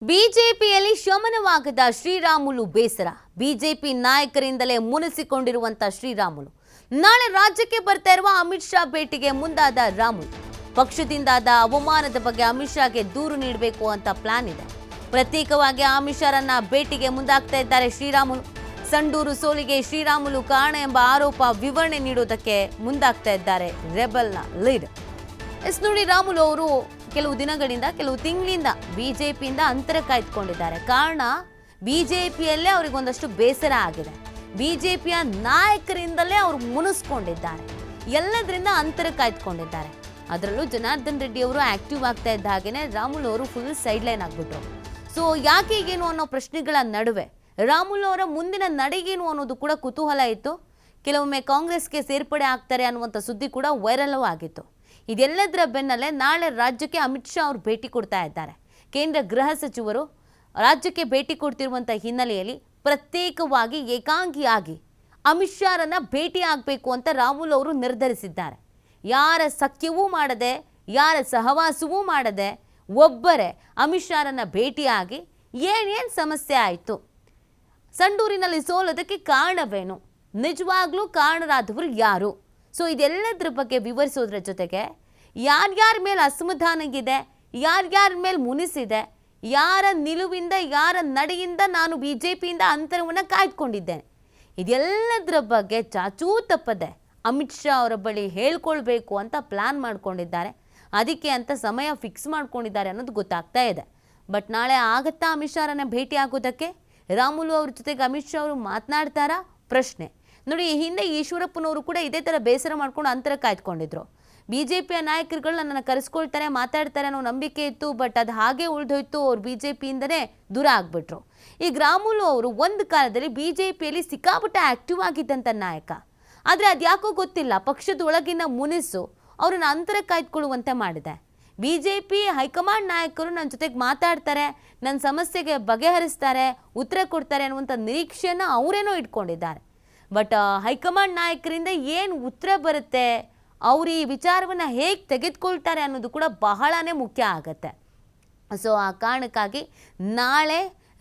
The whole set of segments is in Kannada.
ಬಿಜೆಪಿಯಲ್ಲಿ ಶಮನವಾಗದ ಶ್ರೀರಾಮುಲು ಬೇಸರ. ಬಿಜೆಪಿ ನಾಯಕರಿಂದಲೇ ಮುನಿಸಿಕೊಂಡಿರುವಂತ ಶ್ರೀರಾಮುಲು ನಾಳೆ ರಾಜ್ಯಕ್ಕೆ ಬರ್ತಾ ಇರುವ ಅಮಿತ್ ಶಾ ಭೇಟಿಗೆ ಮುಂದಾದ ರಾಮುಲು. ಪಕ್ಷದಿಂದಾದ ಅವಮಾನದ ಬಗ್ಗೆ ಅಮಿತ್ ಶಾಗೆ ದೂರು ನೀಡಬೇಕು ಅಂತ ಪ್ಲಾನ್ ಇದೆ. ಪ್ರತ್ಯೇಕವಾಗಿ ಅಮಿತ್ ಶಾರನ್ನ ಭೇಟಿಗೆ ಮುಂದಾಗ್ತಾ ಇದ್ದಾರೆ ಶ್ರೀರಾಮುಲು. ಸಂಡೂರು ಸೋಲಿಗೆ ಶ್ರೀರಾಮುಲು ಕಾರಣ ಎಂಬ ಆರೋಪ ವಿವರಣೆ ನೀಡೋದಕ್ಕೆ ಮುಂದಾಗ್ತಾ ಇದ್ದಾರೆ ರೆಬಲ್ನ ಲೀಡರ್. ನೋಡಿ, ರಾಮುಲು ಅವರು ಕೆಲವು ದಿನಗಳಿಂದ ಕೆಲವು ತಿಂಗಳಿಂದ ಬಿಜೆಪಿಯಿಂದ ಅಂತರ ಕಾಯ್ದುಕೊಂಡಿದ್ದಾರೆ. ಕಾರಣ ಬಿಜೆಪಿಯಲ್ಲೇ ಅವರಿಗೊಂದಷ್ಟು ಬೇಸರ ಆಗಿದೆ. ಬಿಜೆಪಿಯ ನಾಯಕರಿಂದಲೇ ಅವರು ಮುನಿಸ್ಕೊಂಡಿದ್ದಾರೆ, ಎಲ್ಲದರಿಂದ ಅಂತರ ಕಾಯ್ದುಕೊಂಡಿದ್ದಾರೆ. ಅದರಲ್ಲೂ ಜನಾರ್ದನ್ ರೆಡ್ಡಿ ಅವರು ಆಕ್ಟಿವ್ ಆಗ್ತಾ ಇದ್ದ ಹಾಗೇನೆ ರಾಮುಲು ಅವರು ಫುಲ್ ಸೈಡ್ ಲೈನ್ ಆಗ್ಬಿಟ್ರು. ಸೊ ಯಾಕೆ ಈಗೇನು ಅನ್ನೋ ಪ್ರಶ್ನೆಗಳ ನಡುವೆ ರಾಮುಲು ಅವರ ಮುಂದಿನ ನಡೆಗೇನು ಅನ್ನೋದು ಕೂಡ ಕುತೂಹಲ ಇತ್ತು. ಕೆಲವೊಮ್ಮೆ ಕಾಂಗ್ರೆಸ್ಗೆ ಸೇರ್ಪಡೆ ಆಗ್ತಾರೆ ಅನ್ನುವಂಥ ಸುದ್ದಿ ಕೂಡ ವೈರಲ್ ಆಗಿತ್ತು. ಇದೆಲ್ಲದರ ಬೆನ್ನಲ್ಲೇ ನಾಳೆ ರಾಜ್ಯಕ್ಕೆ ಅಮಿತ್ ಶಾ ಅವರು ಭೇಟಿ ಕೊಡ್ತಾ ಇದ್ದಾರೆ. ಕೇಂದ್ರ ಗೃಹ ಸಚಿವರು ರಾಜ್ಯಕ್ಕೆ ಭೇಟಿ ಕೊಡ್ತಿರುವಂಥ ಹಿನ್ನೆಲೆಯಲ್ಲಿ ಪ್ರತ್ಯೇಕವಾಗಿ ಏಕಾಂಗಿಯಾಗಿ ಅಮಿತ್ ಶಾರನ್ನ ಭೇಟಿ ಆಗಬೇಕು ಅಂತ ರಾಮುಲು ಅವರು ನಿರ್ಧರಿಸಿದ್ದಾರೆ. ಯಾರ ಸಖ್ಯವೂ ಮಾಡದೆ, ಯಾರ ಸಹವಾಸವೂ ಮಾಡದೆ ಒಬ್ಬರೇ ಅಮಿತ್ ಶಾರನ್ನ ಭೇಟಿಯಾಗಿ ಏನೇನು ಸಮಸ್ಯೆ ಆಯಿತು, ಸಂಡೂರಿನಲ್ಲಿ ಸೋಲೋದಕ್ಕೆ ಕಾರಣವೇನು, ನಿಜವಾಗ್ಲೂ ಕಾರಣರಾದವರು ಯಾರು, ಸೊ ಇದೆಲ್ಲದರ ಬಗ್ಗೆ ವಿವರಿಸೋದ್ರ ಜೊತೆಗೆ ಯಾರ್ಯಾರ ಮೇಲೆ ಅಸಮಾಧಾನ ಇದೆ, ಯಾರ್ಯಾರ ಮೇಲೆ ಮುನಿಸಿದೆ, ಯಾರ ನಿಲುವಿಂದ ಯಾರ ನಡೆಯಿಂದ ನಾನು ಬಿಜೆಪಿಯಿಂದ ಅಂತರವನ್ನು ಕಾಯ್ದುಕೊಂಡಿದ್ದೇನೆ, ಇದೆಲ್ಲದರ ಬಗ್ಗೆ ಚಾಚೂ ತಪ್ಪದೆ ಅಮಿತ್ ಶಾ ಅವರ ಬಳಿ ಹೇಳ್ಕೊಳ್ಬೇಕು ಅಂತ ಪ್ಲಾನ್ ಮಾಡ್ಕೊಂಡಿದ್ದಾರೆ. ಅದಕ್ಕೆ ಅಂತ ಸಮಯ ಫಿಕ್ಸ್ ಮಾಡ್ಕೊಂಡಿದ್ದಾರೆ ಅನ್ನೋದು ಗೊತ್ತಾಗ್ತಾ ಇದೆ. ಬಟ್ ನಾಳೆ ಆಗತ್ತಾ ಅಮಿತ್ ಶಾರನ್ನ ಭೇಟಿ ಆಗೋದಕ್ಕೆ? ರಾಮುಲು ಅವ್ರ ಜೊತೆಗೆ ಅಮಿತ್ ಶಾ ಅವರು ಮಾತನಾಡ್ತಾರಾ ಪ್ರಶ್ನೆ. ನೋಡಿ, ಈ ಹಿಂದೆ ಈಶ್ವರಪ್ಪನವರು ಕೂಡ ಇದೇ ಥರ ಬೇಸರ ಮಾಡ್ಕೊಂಡು ಅಂತರ ಕಾಯ್ದುಕೊಂಡಿದ್ರು. ಬಿಜೆಪಿಯ ನಾಯಕರುಗಳು ನನ್ನನ್ನು ಕರೆಸ್ಕೊಳ್ತಾರೆ, ಮಾತಾಡ್ತಾರೆ ಅನ್ನೋ ನಂಬಿಕೆ ಇತ್ತು. ಬಟ್ ಅದು ಹಾಗೆ ಉಳಿದೋಯ್ತು, ಅವ್ರು ಬಿಜೆಪಿಯಿಂದನೇ ದೂರ ಆಗ್ಬಿಟ್ರು. ಈಗ ರಾಮುಲು ಅವರು ಒಂದು ಕಾಲದಲ್ಲಿ ಬಿಜೆಪಿಯಲ್ಲಿ ಸಿಕ್ಕಾಪಟ್ಟೆ ಆಕ್ಟಿವ್ ಆಗಿದ್ದಂಥ ನಾಯಕ. ಆದರೆ ಅದ್ಯಾಕೋ ಗೊತ್ತಿಲ್ಲ, ಪಕ್ಷದ ಒಳಗಿನ ಮುನಿಸು ಅವ್ರನ್ನ ಅಂತರ ಕಾಯ್ದುಕೊಳ್ಳುವಂತೆ ಮಾಡಿದೆ. ಬಿಜೆಪಿ ಹೈಕಮಾಂಡ್ ನಾಯಕರು ನನ್ನ ಜೊತೆಗೆ ಮಾತಾಡ್ತಾರೆ, ನನ್ನ ಸಮಸ್ಯೆಗೆ ಬಗೆಹರಿಸ್ತಾರೆ, ಉತ್ತರ ಕೊಡ್ತಾರೆ ಅನ್ನುವಂಥ ನಿರೀಕ್ಷೆಯನ್ನು ಅವರೇನೋ ಇಟ್ಕೊಂಡಿದ್ದಾರೆ. ಬಟ್ ಹೈಕಮಾಂಡ್ ನಾಯಕರಿಂದ ಏನು ಉತ್ತರ ಬರುತ್ತೆ, ಅವರು ಈ ವಿಚಾರವನ್ನು ಹೇಗೆ ತೆಗೆದುಕೊಳ್ತಾರೆ ಅನ್ನೋದು ಕೂಡ ಬಹಳನೇ ಮುಖ್ಯ ಆಗತ್ತೆ. ಸೊ ಆ ಕಾರಣಕ್ಕಾಗಿ ನಾಳೆ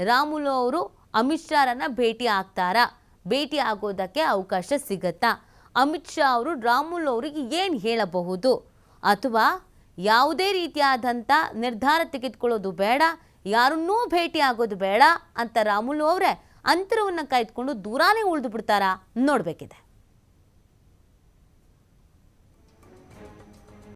ರಾಮುಲು ಅವರು ಅಮಿತ್ ಶಾರನ್ನ ಭೇಟಿ ಆಗ್ತಾರಾ, ಭೇಟಿ ಆಗೋದಕ್ಕೆ ಅವಕಾಶ ಸಿಗತ್ತಾ, ಅಮಿತ್ ಶಾ ಅವರು ರಾಮುಲು ಅವರಿಗೆ ಏನು ಹೇಳಬಹುದು, ಅಥವಾ ಯಾವುದೇ ರೀತಿಯಾದಂಥ ನಿರ್ಧಾರ ತೆಗೆದುಕೊಳ್ಳೋದು ಬೇಡ, ಯಾರನ್ನೂ ಭೇಟಿ ಆಗೋದು ಬೇಡ ಅಂತ ರಾಮುಲು ಅವರೇ ಅಂತರವನ್ನು ಕಾಯ್ದುಕೊಂಡು ದೂರಾನೇ ಉಳಿದು ಬಿಡ್ತಾರಾ ನೋಡಬೇಕಿದೆ.